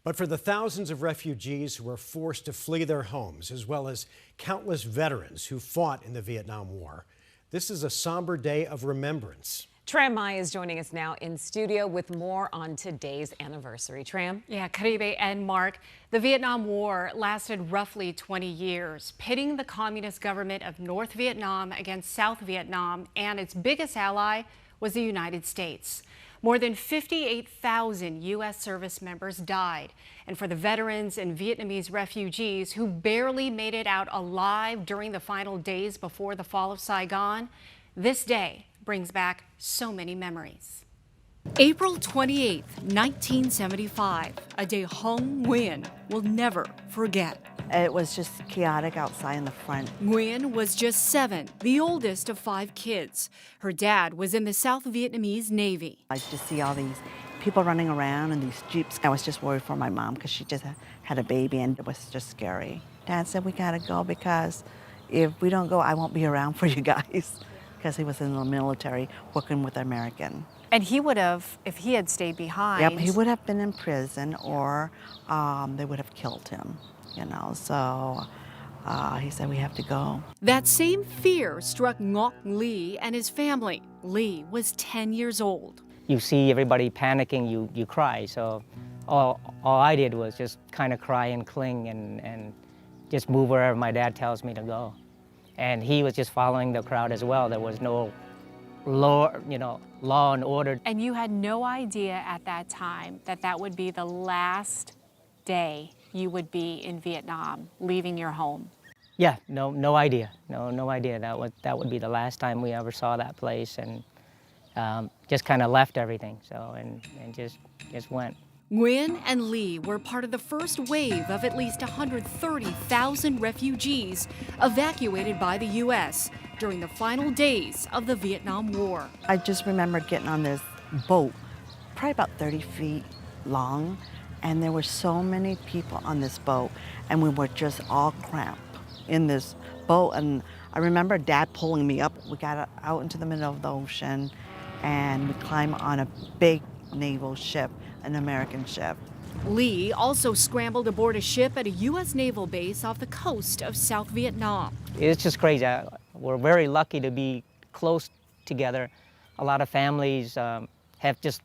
But for the thousands of refugees who were forced to flee their homes, as well as countless veterans who fought in the Vietnam War, this is a somber day of remembrance. Tram Mai is joining us now in studio with more on today's anniversary. Tram? Yeah, Caribe and Mark, the Vietnam War lasted roughly 20 years, pitting the communist government of North Vietnam against South Vietnam, and its biggest ally was the United States. More than 58,000 U.S. service members died. And for the veterans and Vietnamese refugees who barely made it out alive during the final days before the fall of Saigon, this day brings back so many memories. April 28, 1975, a day Hong Nguyen will never forget. It was just chaotic outside in the front. Nguyen was just 7, the oldest of 5 kids. Her dad was in the South Vietnamese Navy. I just see all these people running around in these jeeps. I was just worried for my mom because she just had a baby and it was just scary. Dad said, we gotta go because if we don't go, I won't be around for you guys. Because he was in the military working with American. And he would have, if he had stayed behind. Yep, he would have been in prison or they would have killed him, you know. So he said, we have to go. That same fear struck Ngoc Lee and his family. Lee was 10 years old. You see everybody panicking, you cry. So all I did was just kind of cry and cling and just move wherever my dad tells me to go. And he was just following the crowd as well. There was no law and order. And you had no idea at that time that that would be the last day you would be in Vietnam, leaving your home. Yeah, no idea. No idea. That would be the last time we ever saw that place, and just kind of left everything. So and just went. Nguyen and Lee were part of the first wave of at least 130,000 refugees evacuated by the U.S. during the final days of the Vietnam War. I just remember getting on this boat, probably about 30 feet long, and there were so many people on this boat, and we were just all cramped in this boat. And I remember Dad pulling me up. We got out into the middle of the ocean, and we climbed on a big naval ship, an American ship. Lee also scrambled aboard a ship at a U.S. naval base off the coast of South Vietnam. It's just crazy. We're very lucky to be close together. A lot of families have just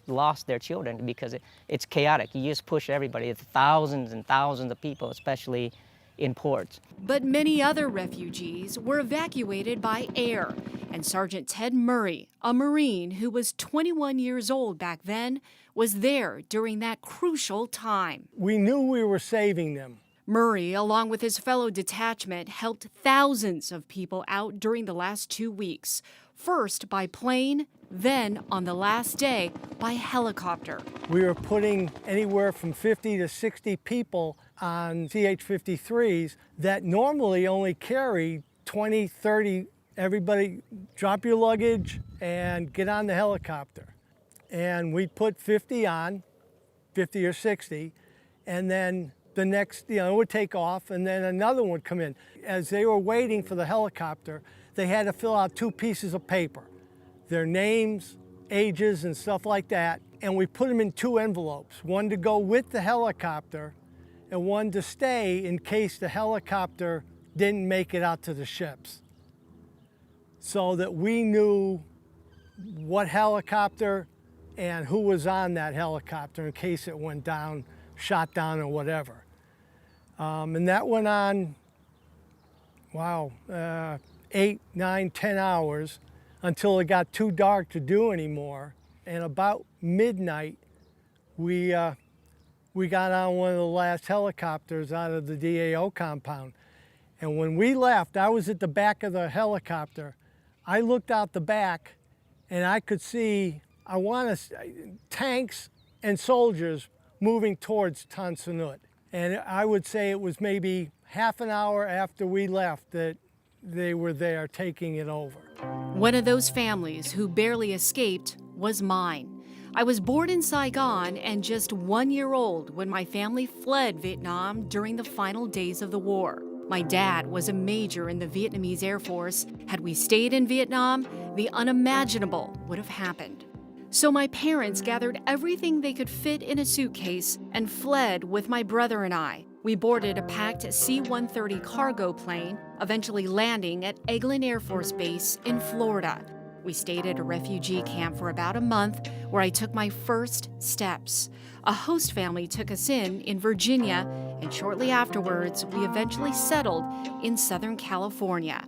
lost their children because it's chaotic. You just push everybody. It's thousands and thousands of people, especially in ports. But many other refugees were evacuated by air. And Sergeant Ted Murray, a Marine who was 21 years old back then, was there during that crucial time. We knew we were saving them. Murray, along with his fellow detachment, helped thousands of people out during the last 2 weeks. First by plane, then on the last day by helicopter. We were putting anywhere from 50 to 60 people on CH-53s that normally only carry 20, 30. Everybody drop your luggage and get on the helicopter. And we'd put 50 on, 50 or 60, and then the next, it would take off, and then another one would come in. As they were waiting for the helicopter, they had to fill out 2 pieces of paper, their names, ages, and stuff like that. And we put them in 2 envelopes, one to go with the helicopter and one to stay in case the helicopter didn't make it out to the ships. So that we knew what helicopter and who was on that helicopter in case it went down, shot down or whatever. And that went on, 8, 9, 10 hours until it got too dark to do anymore. And about midnight, we got on one of the last helicopters out of the DAO compound. And when we left, I was at the back of the helicopter. I looked out the back and I could see, tanks and soldiers moving towards Tan Son Nhut. And I would say it was maybe half an hour after we left that they were there taking it over. One of those families who barely escaped was mine. I was born in Saigon and just 1 year old when my family fled Vietnam during the final days of the war. My dad was a major in the Vietnamese Air Force. Had we stayed in Vietnam, the unimaginable would have happened. So my parents gathered everything they could fit in a suitcase and fled with my brother and I. We boarded a packed C-130 cargo plane, eventually landing at Eglin Air Force Base in Florida. We stayed at a refugee camp for about a month where I took my first steps. A host family took us in Virginia, and shortly afterwards, we eventually settled in Southern California.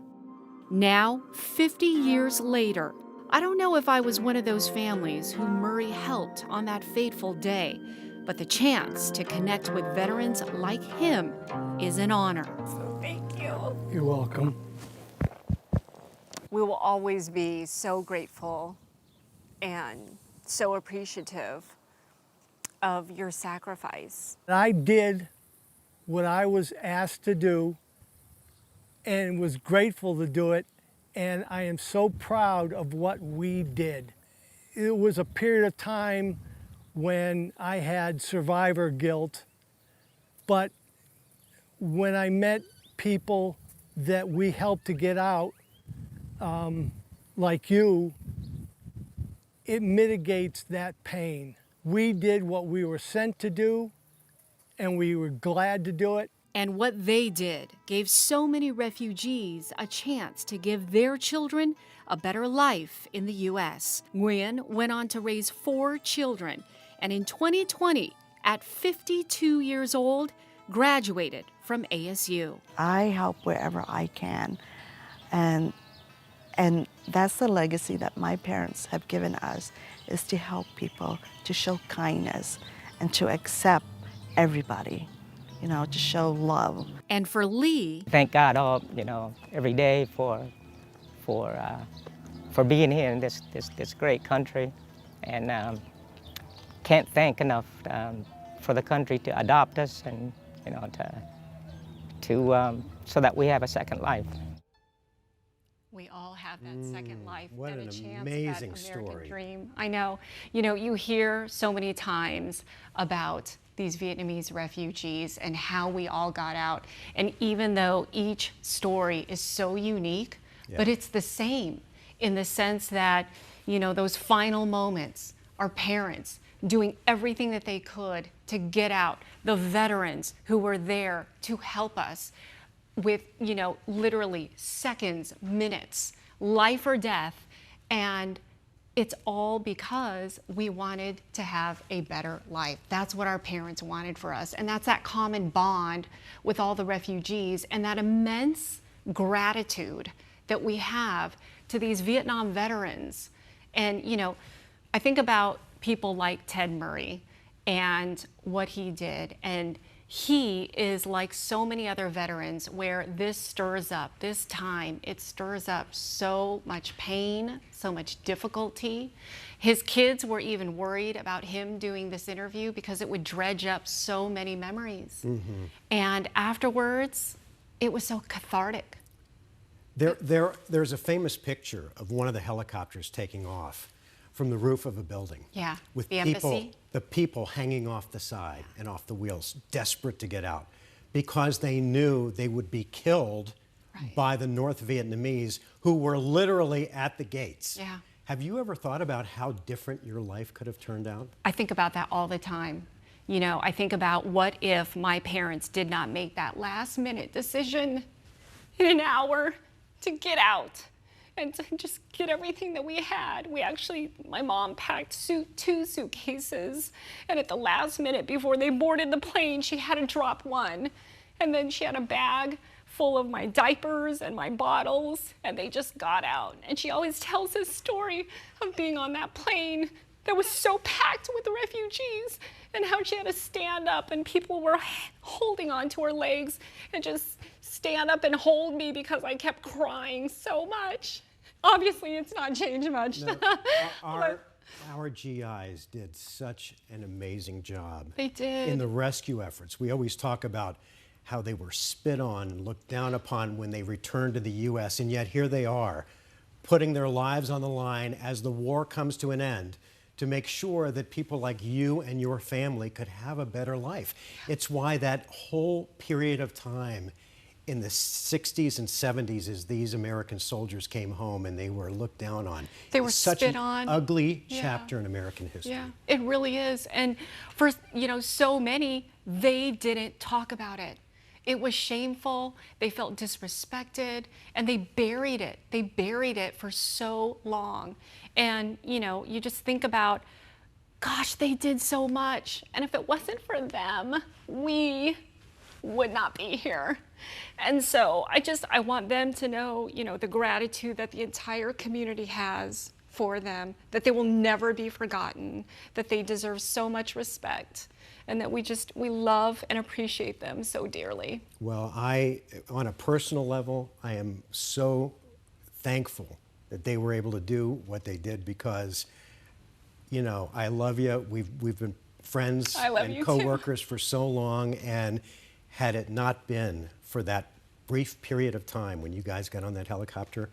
Now, 50 years later, I don't know if I was one of those families who Murray helped on that fateful day, but the chance to connect with veterans like him is an honor. So thank you. You're welcome. We will always be so grateful and so appreciative of your sacrifice. I did what I was asked to do and was grateful to do it, and I am so proud of what we did. It was a period of time when I had survivor guilt, but when I met people that we helped to get out, like you, it mitigates that pain. We did what we were sent to do, and we were glad to do it. And what they did gave so many refugees a chance to give their children a better life in the U.S. Nguyen went on to raise 4 children, and in 2020, at 52 years old, graduated from ASU. I help wherever I can, and that's the legacy that my parents have given us, is to help people, to show kindness, and to accept everybody, you know, to show love. And for Lee, Thank God every day for being here in this great country, and can't thank enough for the country to adopt us and so that we have a second life. we all have that second life what and an a chance amazing at that American story. dream. I know. You know, you hear so many times about these Vietnamese refugees and how we all got out. And even though each story is so unique, but it's the same in the sense that, you know, those final moments, our parents doing everything that they could to get out, the veterans who were there to help us with, you know, literally seconds, minutes, life or death. And it's all because we wanted to have a better life. That's what our parents wanted for us. And that's that common bond with all the refugees and that immense gratitude that we have to these Vietnam veterans. And, you know, I think about people like Ted Murray and what he did. And he is like so many other veterans where this stirs up, this time, it stirs up so much pain, so much difficulty. His kids were even worried about him doing this interview because it would dredge up so many memories. And afterwards, it was so cathartic. There's a famous picture of one of the helicopters taking off from the roof of a building. Yeah, with the people, embassy. the people hanging off the side and off the wheels, desperate to get out, because they knew they would be killed by the North Vietnamese, who were literally at the gates. Yeah. Have you ever thought about how different your life could have turned out? I think about that all the time. You know, I think about what if my parents did not make that last minute decision in an hour to get out and to just get everything that we had. We actually, my mom packed 2 suitcases, and at the last minute before they boarded the plane, she had to drop one. And then she had a bag full of my diapers and my bottles, and they just got out. And she always tells this story of being on that plane that was so packed with refugees, and how she had to stand up and people were holding onto her legs and just stand up and hold me because I kept crying so much. Obviously, it's not changed much. No, our GIs did such an amazing job. They did. In the rescue efforts. We always talk about how they were spit on and looked down upon when they returned to the U.S., and yet here they are, putting their lives on the line as the war comes to an end to make sure that people like you and your family could have a better life. It's why that whole period of time in the 60s and 70s as these American soldiers came home and they were looked down on. They were It's such spit an on. ugly Yeah. chapter in American history. Yeah, it really is. And for, so many, they didn't talk about it. It was shameful. They felt disrespected, and they buried it. They buried it for so long. And, you just think about, gosh, they did so much. And if it wasn't for them, we would not be here. And so I want them to know, the gratitude that the entire community has for them, that they will never be forgotten, that they deserve so much respect, and that we love and appreciate them so dearly. Well, on a personal level, I am so thankful that they were able to do what they did because, I love you. We've been friends I love and you too. coworkers for so long, and had it not been for that brief period of time when you guys got on that helicopter,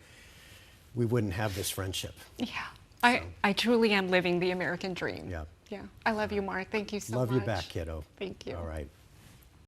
we wouldn't have this friendship. Yeah, I truly am living the American dream. Yeah. Yeah. I love you, Mark. Thank you so much. Love you back, kiddo. Thank you. All right.